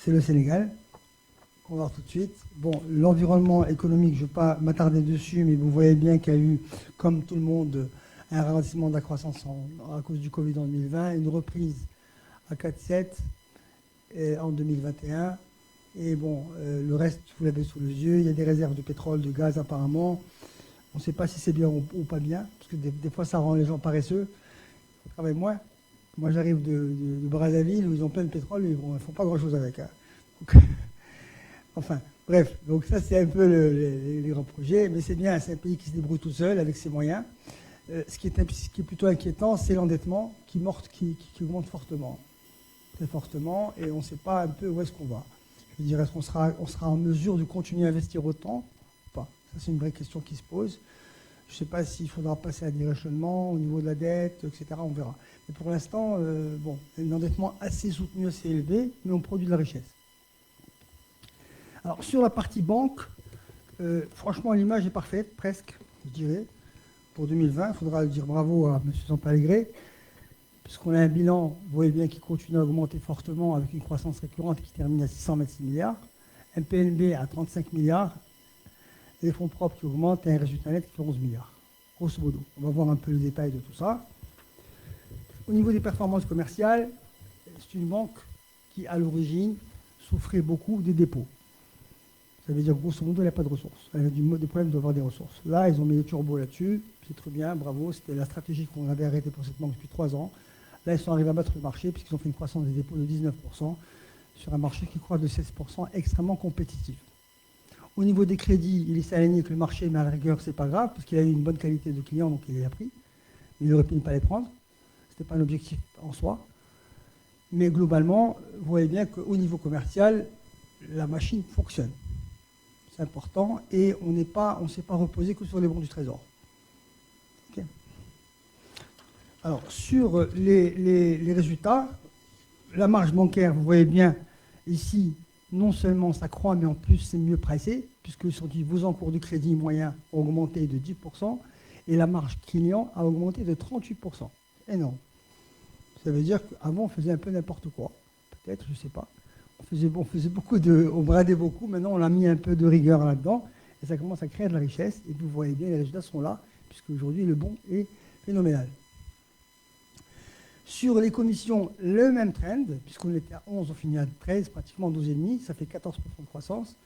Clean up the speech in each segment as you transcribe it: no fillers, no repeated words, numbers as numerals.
c'est le Sénégal. On va voir tout de suite. Bon, l'environnement économique, je ne vais pas m'attarder dessus, mais vous voyez bien qu'il y a eu, comme tout le monde, un ralentissement de la croissance à cause du Covid en 2020, une reprise à 4,7 en 2021. Et bon, le reste, vous l'avez sous les yeux. Il y a des réserves de pétrole, de gaz apparemment. On ne sait pas si c'est bien ou pas bien, parce que des fois, ça rend les gens paresseux. Ils travaillent moins. Moi, j'arrive de Brazzaville, où ils ont plein de pétrole, et ils ne font pas grand-chose avec. Hein. Donc, enfin, bref. Donc ça, c'est un peu les grands projets. Mais c'est bien, c'est un pays qui se débrouille tout seul, avec ses moyens. Ce qui est plutôt inquiétant, c'est l'endettement qui augmente fortement. Très fortement, et on ne sait pas un peu où est-ce qu'on va. Je veux dire, est-ce qu'on sera en mesure de continuer à investir autant ou pas? Ça, c'est une vraie question qui se pose. Je ne sais pas s'il faudra passer à des rationnements au niveau de la dette, etc. On verra. Mais pour l'instant, bon, un endettement assez soutenu, assez élevé, mais on produit de la richesse. Alors, sur la partie banque, franchement, l'image est parfaite, presque, je dirais. Pour 2020, il faudra dire bravo à M. Sampallegré, puisqu'on a un bilan, vous voyez bien, qui continue à augmenter fortement avec une croissance récurrente qui termine à 626 milliards, un PNB à 35 milliards, et des fonds propres qui augmentent et un résultat net qui fait 11 milliards. Grosso modo, on va voir un peu le détail de tout ça. Au niveau des performances commerciales, c'est une banque qui, à l'origine, souffrait beaucoup des dépôts. Ça veut dire, grosso modo, elle n'a pas de ressources. Elle a des problèmes d'avoir des ressources. Là, ils ont mis le turbo là-dessus. C'est très bien, bravo. C'était la stratégie qu'on avait arrêtée pour cette banque depuis 3 ans. Là, ils sont arrivés à battre le marché puisqu'ils ont fait une croissance des dépôts de 19% sur un marché qui croît de 16%, extrêmement compétitif. Au niveau des crédits, il est aligné avec le marché, mais à la rigueur, c'est pas grave parce qu'il a eu une bonne qualité de client, donc il les a pris. Mais il aurait pu ne pas les prendre. Ce n'était pas un objectif en soi. Mais globalement, vous voyez bien qu'au niveau commercial, la machine fonctionne. C'est important et on ne s'est pas reposé que sur les bons du Trésor. Okay. Alors, sur les résultats, la marge bancaire, vous voyez bien ici, non seulement ça croît, mais en plus c'est mieux pricé, puisque sur vos encours de crédit moyen ont augmenté de 10%, et la marge client a augmenté de 38%. Énorme. Ça veut dire qu'avant, on faisait un peu n'importe quoi. Peut-être, je ne sais pas. On faisait beaucoup on bradait beaucoup. Maintenant, on a mis un peu de rigueur là-dedans. Et ça commence à créer de la richesse. Et vous voyez bien, les résultats sont là, puisque aujourd'hui, le bon est phénoménal. Sur les commissions, le même trend, puisqu'on était à 11, on finit à 13, pratiquement 12,5. Ça fait 14% de croissance.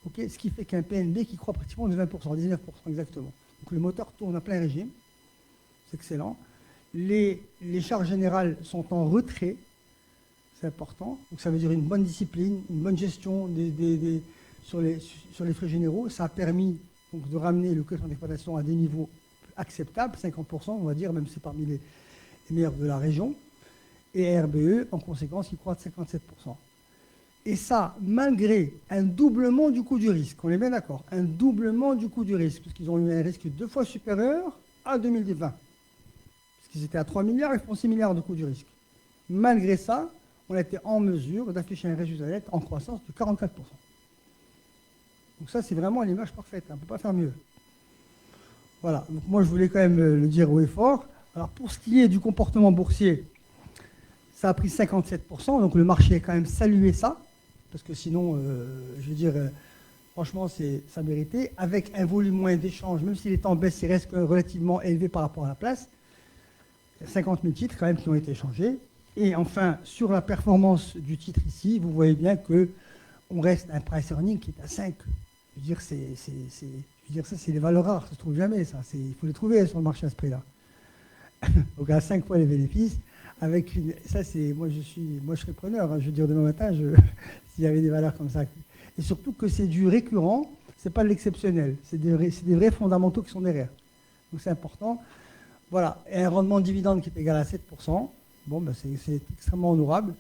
Okay, ce qui fait qu'un PNB qui croît pratiquement de 20%, 19% exactement. Donc le moteur tourne à plein régime. C'est excellent. Les charges générales sont en retrait, c'est important. Donc ça veut dire une bonne discipline, une bonne gestion sur les frais généraux. Ça a permis donc, de ramener le coefficient d'exploitation à des niveaux acceptables, 50%, on va dire, même si c'est parmi les meilleurs de la région. Et RBE, en conséquence, qui croît de 57%. Et ça, malgré un doublement du coût du risque. On est bien d'accord, un doublement du coût du risque, parce qu'ils ont eu un risque 2 fois supérieur à 2020. Ils étaient à 3 milliards, ils font 6 milliards de coût du risque. Malgré ça, on a été en mesure d'afficher un résultat net en croissance de 44%. Donc ça, c'est vraiment l'image parfaite. On ne peut pas faire mieux. Voilà. Donc moi, je voulais quand même le dire haut et fort. Alors, pour ce qui est du comportement boursier, ça a pris 57%. Donc le marché a quand même salué ça. Parce que sinon, je veux dire, franchement, ça méritait. Avec un volume moyen d'échange, même s'il est en baisse, il reste relativement élevé par rapport à la place. 50 000 titres quand même qui ont été échangés. Et enfin, sur la performance du titre ici, vous voyez bien qu'on reste un price earning qui est à 5. Je veux dire, ça, c'est des valeurs rares, ça ne se trouve jamais, ça. Il faut les trouver sur le marché à ce prix-là. Donc à 5 fois les bénéfices. Avec ça, c'est moi je serais preneur. Hein, je veux dire, demain matin, s'il y avait des valeurs comme ça. Et surtout que c'est du récurrent, c'est pas de l'exceptionnel. C'est des vrais fondamentaux qui sont derrière. Donc c'est important. Voilà, et un rendement de dividende qui est égal à 7%. Bon, ben c'est extrêmement honorable.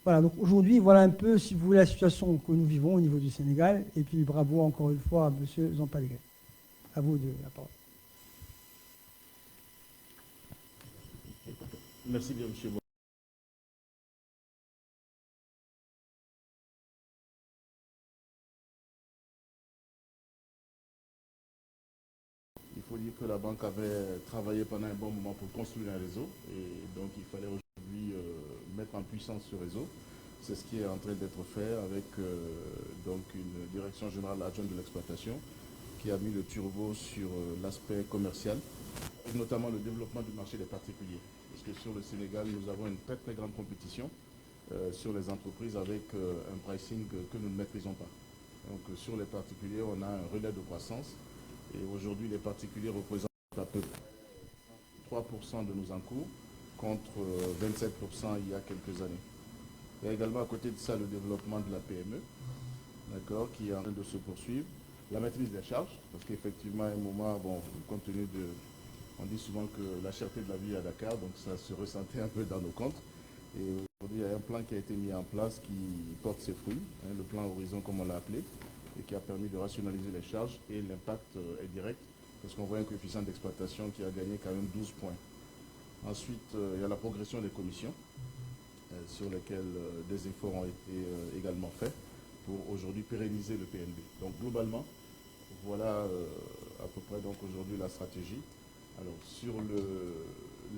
Voilà, donc aujourd'hui, voilà un peu, si vous voulez, la situation que nous vivons au niveau du Sénégal. Et puis bravo encore une fois à M. Sampallegré. À vous de la parole. Merci bien, M. Il faut dire que la banque avait travaillé pendant un bon moment pour construire un réseau et donc il fallait aujourd'hui mettre en puissance ce réseau. C'est ce qui est en train d'être fait avec donc une direction générale adjointe de l'exploitation qui a mis le turbo sur l'aspect commercial, et notamment le développement du marché des particuliers. Parce que sur le Sénégal, nous avons une très très grande compétition sur les entreprises avec un pricing que nous ne maîtrisons pas. Donc sur les particuliers, on a un relais de croissance et aujourd'hui les particuliers représentent à peu près 3% de nos encours contre 27% il y a quelques années. Il y a également à côté de ça le développement de la PME, d'accord, qui est en train de se poursuivre. La maîtrise des charges, parce qu'effectivement à un moment, bon, compte tenu de... On dit souvent que la cherté de la vie à Dakar, donc ça se ressentait un peu dans nos comptes. Et aujourd'hui, il y a un plan qui a été mis en place qui porte ses fruits, hein, le plan Horizon comme on l'a appelé, et qui a permis de rationaliser les charges et l'impact est direct, parce qu'on voit un coefficient d'exploitation qui a gagné quand même 12 points. Ensuite, il y a la progression des commissions, sur lesquelles des efforts ont été également faits pour aujourd'hui pérenniser le PNB. Donc globalement, voilà à peu près donc aujourd'hui la stratégie. Alors sur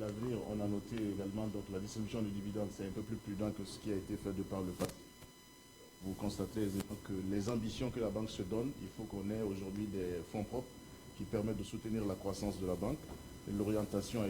l'avenir, on a noté également donc la distribution du dividende, c'est un peu plus prudent que ce qui a été fait de par le passé. Vous constatez que les ambitions que la banque se donne, il faut qu'on ait aujourd'hui des fonds propres qui permettent de soutenir la croissance de la banque. Et l'orientation est